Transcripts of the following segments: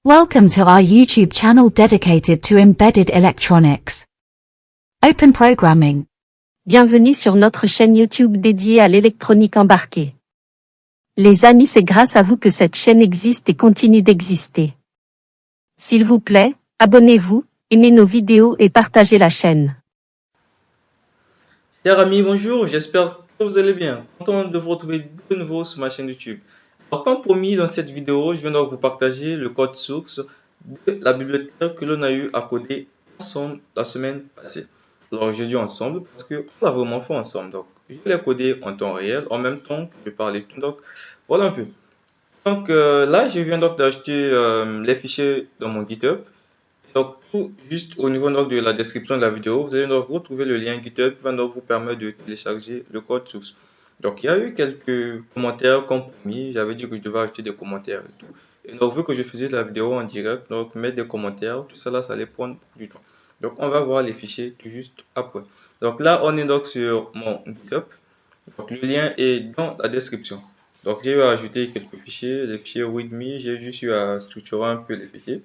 Welcome to our YouTube channel dedicated to embedded electronics. Open Programming. Bienvenue sur notre chaîne YouTube dédiée à l'électronique embarquée. Les amis, c'est grâce à vous que cette chaîne existe et continue d'exister. S'il vous plaît, abonnez-vous, aimez nos vidéos et partagez la chaîne. Chers amis, bonjour, j'espère que vous allez bien. Content de vous retrouver de nouveau sur ma chaîne YouTube. Alors, comme promis dans cette vidéo, je viens donc vous partager le code source de la bibliothèque que l'on a eu à coder ensemble la semaine passée. Alors, je dis ensemble parce qu'on l'a vraiment fait ensemble. Donc, je l'ai codé en temps réel, en même temps que je parlais. Donc, voilà un peu. Donc, là, je viens donc d'acheter les fichiers dans mon GitHub. Donc, tout juste au niveau donc, de la description de la vidéo, vous allez donc retrouver le lien GitHub qui va donc vous permettre de télécharger le code source. Donc, il y a eu quelques commentaires comme promis. J'avais dit que je devais ajouter des commentaires et tout. Et donc, vu que je faisais la vidéo en direct, donc mettre des commentaires, tout ça là, ça allait prendre du temps. Donc, on va voir les fichiers tout juste après. Donc là, on est donc sur mon GitHub. Donc, le lien est dans la description. Donc, j'ai eu à ajouter quelques fichiers, les fichiers README. J'ai juste eu à structurer un peu les fichiers.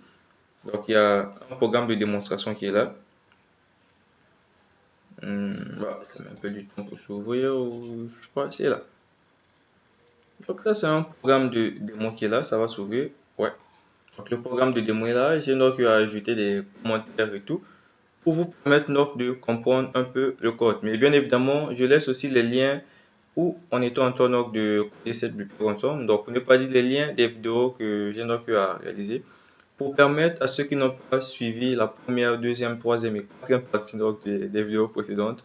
Donc, il y a un programme de démonstration qui est là. Voilà, ça met un peu du temps pour s'ouvrir. Je crois que c'est là. Donc là, c'est un programme de démo qui est là. Ça va s'ouvrir. Ouais. Donc, le programme de démo est là. J'ai donc ajouté des commentaires et tout pour vous permettre donc de comprendre un peu le code. Mais bien évidemment, je laisse aussi les liens où on est en train donc de coder cette bibliothèque ensemble. Donc, pour ne pas dire les liens des vidéos que j'ai donc à réaliser, pour permettre à ceux qui n'ont pas suivi la première, deuxième, troisième et quatrième partie donc des vidéos précédentes,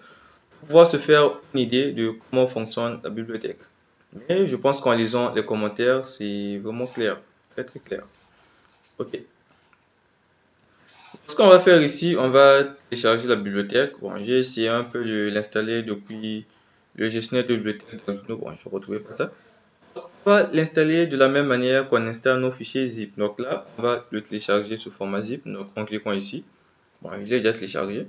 pour pouvoir se faire une idée de comment fonctionne la bibliothèque. Mais je pense qu'en lisant les commentaires, c'est vraiment clair, très très clair. Ok. Ce qu'on va faire ici, on va télécharger la bibliothèque. Bon, j'ai essayé un peu de l'installer depuis le gestionnaire de bibliothèque. Bon, je ne retrouvais pas ça. On va l'installer de la même manière qu'on installe nos fichiers zip. Donc là, on va le télécharger sous format zip. Donc en cliquant ici, bon, je l'ai déjà téléchargé.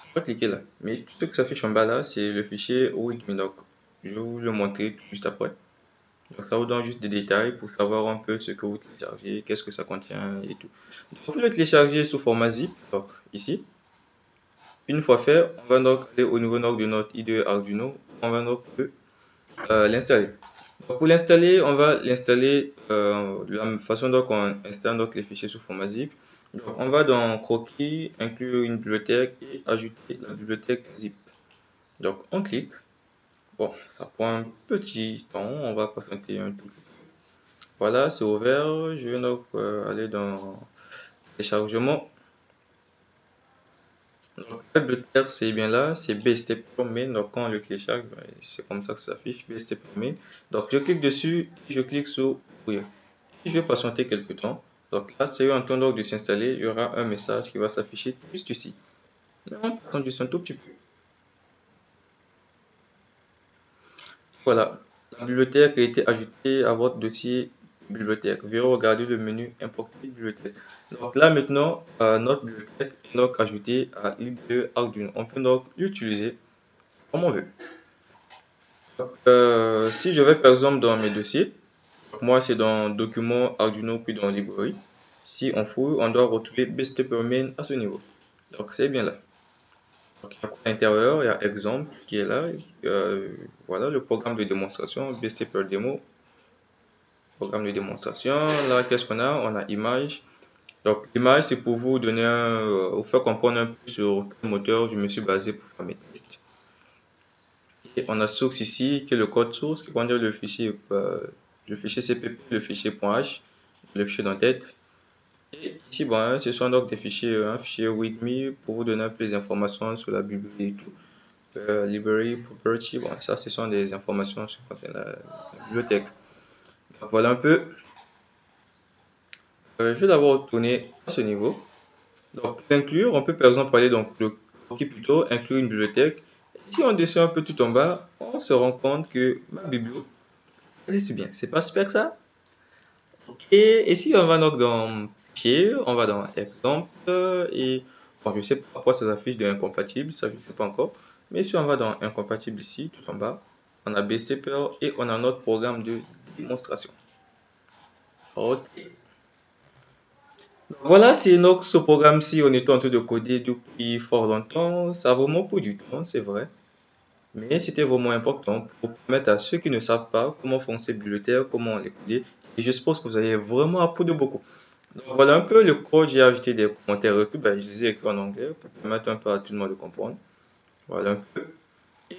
On va cliquer là. Mais tout ce que ça affiche en bas là, c'est le fichier README. Donc je vais vous le montrer juste après. Donc ça vous donne juste des détails pour savoir un peu ce que vous téléchargez, qu'est-ce que ça contient et tout. Donc vous le téléchargez sous format zip. Donc ici. Une fois fait, on va donc aller au niveau de notre IDE Arduino. On va donc l'installer. Pour l'installer, on va l'installer de la même façon donc on installe donc les fichiers sous format zip. Donc on va dans croquis, inclure une bibliothèque et ajouter la bibliothèque zip. Donc on clique. Bon, ça prend un petit temps, on va patienter un tout. Voilà, c'est ouvert. Je vais donc aller dans téléchargement. Donc la bibliothèque c'est bien là, c'est BST Main. Donc quand on le télécharge, c'est comme ça que ça s'affiche, BST Main. Donc je clique dessus, je clique sur ouvrir. Je vais patienter quelques temps. Donc là, c'est en train de s'installer. Il y aura un message qui va s'afficher juste ici. Mais on passe juste un tout petit peu. Voilà. La bibliothèque a été ajoutée à votre dossier bibliothèque. Veuillez regarder le menu importer bibliothèque. Donc là maintenant, notre bibliothèque est donc ajoutée à l'IDE Arduino. On peut donc l'utiliser comme on veut. Donc, si je vais par exemple dans mes dossiers, moi c'est dans document Arduino puis dans librairie. Si on fouille, on doit retrouver BST.main à ce niveau. Donc c'est bien là. Donc à l'intérieur, il y a exemple qui est là. Voilà le programme de démonstration, BST.demo. Programme de démonstration. Là, qu'est-ce qu'on a? On a image. Donc l'image, c'est pour vous donner vous faire comprendre un peu sur quel moteur je me suis basé pour faire mes tests. Et on a source ici, qui est le code source, qui contient le fichier CPP, le fichier .h, le fichier d'entête. Et ici, bon, ce sont donc des fichiers, un fichier README pour vous donner un peu les informations sur la bibliothèque et tout. Library, property, bon, ça, ce sont des informations sur la bibliothèque. Donc, voilà un peu. Je vais d'abord retourner à ce niveau. Donc, pour inclure, on peut par exemple aller dans le croquis plutôt, inclure une bibliothèque. Et si on descend un peu tout en bas, on se rend compte que ma bibliothèque, c'est bien, c'est pas super que ça. Ok, et si on va donc dans fichier, on va dans exemple et bon, je sais pas pourquoi ça s'affiche de incompatible, ça je ne sais pas encore. Mais si on va dans incompatible ici, tout en bas, on a BST Perl et on a notre programme de démonstration. Ok. Voilà, c'est donc ce programme-ci, on est en train de coder depuis fort longtemps. Ça a vraiment pris du temps, c'est vrai. Mais c'était vraiment important pour permettre à ceux qui ne savent pas comment fonctionne ces bibliothèques, comment les coder. Et je suppose que vous avez vraiment appris de beaucoup. Donc voilà un peu le code, j'ai ajouté des commentaires et tout. Ben, je les ai écrits en anglais pour permettre un peu à tout le monde de comprendre. Voilà un peu.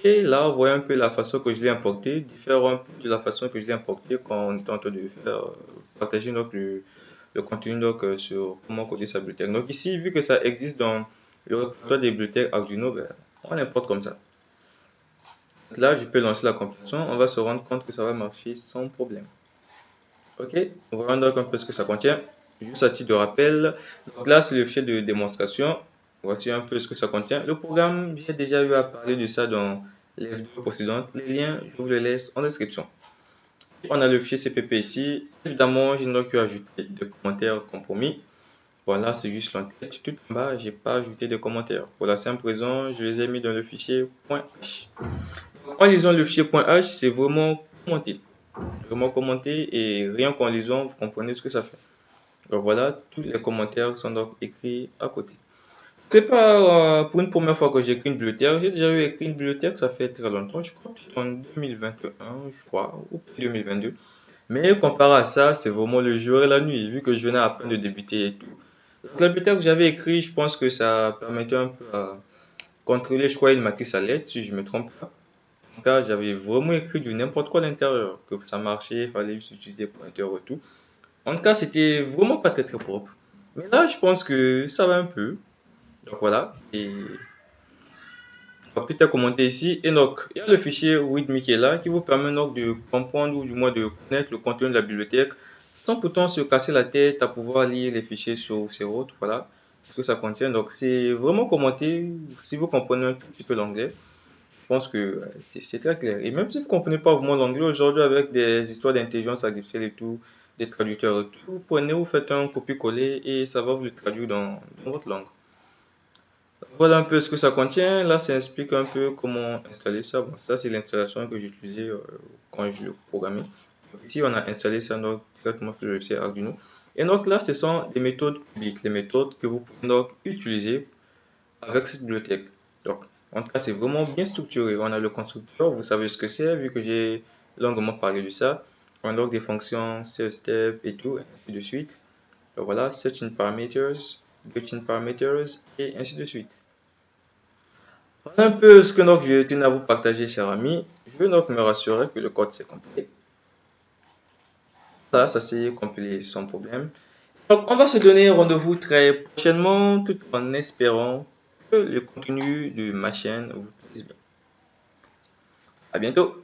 Et là, vous voyez un peu la façon que je l'ai importé, diffère un peu de la façon que je l'ai importé quand on était en train de faire partager donc le contenu donc, sur comment coder sa bibliothèque. Donc ici, vu que ça existe dans le répertoire des bibliothèques Arduino, ben, on l'importe comme ça. Là, je peux lancer la compilation, on va se rendre compte que ça va marcher sans problème. Ok, voyons donc un peu ce que ça contient. Juste à titre de rappel, donc là c'est le fichier de démonstration. Voici un peu ce que ça contient. Le programme, j'ai déjà eu à parler de ça dans les vidéos précédentes. Les liens, je vous les laisse en description. On a le fichier CPP ici. Évidemment, j'ai donc ajouté des commentaires compromis. Voilà, c'est juste l'entête. Tout en bas, j'ai pas ajouté de commentaires. Pour la simple raison, je les ai mis dans le fichier .h. En lisant le fichier .h, c'est vraiment commenté. Vraiment commenté et rien qu'en lisant, vous comprenez ce que ça fait. Donc voilà, tous les commentaires sont donc écrits à côté. C'est pas pour une première fois que j'écris une bibliothèque. J'ai déjà eu écrit une bibliothèque, ça fait très longtemps, je crois, en 2021, je crois, ou 2022. Mais comparé à ça, c'est vraiment le jour et la nuit, vu que je venais à peine de débuter et tout. Donc, la bibliothèque que j'avais écrit, je pense que ça permettait un peu à contrôler, je crois, une matrice à lettres, si je me trompe pas. En tout cas, j'avais vraiment écrit du n'importe quoi à l'intérieur, que ça marchait, il fallait juste utiliser pointeur et tout. En tout cas, c'était vraiment pas très très propre. Mais là, je pense que ça va un peu. Donc voilà. Et on va tout à commenter ici. Et donc, il y a le fichier readme qui est là, qui vous permet donc de comprendre ou du moins de connaître le contenu de la bibliothèque, sans pourtant se casser la tête à pouvoir lire les fichiers sur ces autres. Voilà ce que ça contient. Donc, c'est vraiment commenté. Si vous comprenez un tout petit peu l'anglais, je pense que c'est très clair. Et même si vous ne comprenez pas vraiment l'anglais aujourd'hui avec des histoires d'intelligence artificielle et tout, des traducteurs et tout, vous prenez, vous faites un copier-coller et ça va vous le traduire dans votre langue. Voilà un peu ce que ça contient. Là, ça explique un peu comment installer ça. Bon, ça, c'est l'installation que j'utilisais quand je le programmais. Ici, on a installé ça donc, directement sur le logiciel Arduino. Et donc là, ce sont des méthodes publiques, les méthodes que vous pouvez donc utiliser avec cette bibliothèque. Donc, en tout cas, c'est vraiment bien structuré. On a le constructeur, vous savez ce que c'est, vu que j'ai longuement parlé de ça. On a donc des fonctions, step et tout, et ainsi de suite. Donc voilà, search in parameters, get in parameters, et ainsi de suite. Voilà un peu ce que donc je tenais à vous partager, chers amis. Je veux donc me rassurer que le code s'est compilé. Là, ça s'est compilé sans problème. Donc, on va se donner rendez-vous très prochainement, tout en espérant que le contenu de ma chaîne vous plaise bien. À bientôt!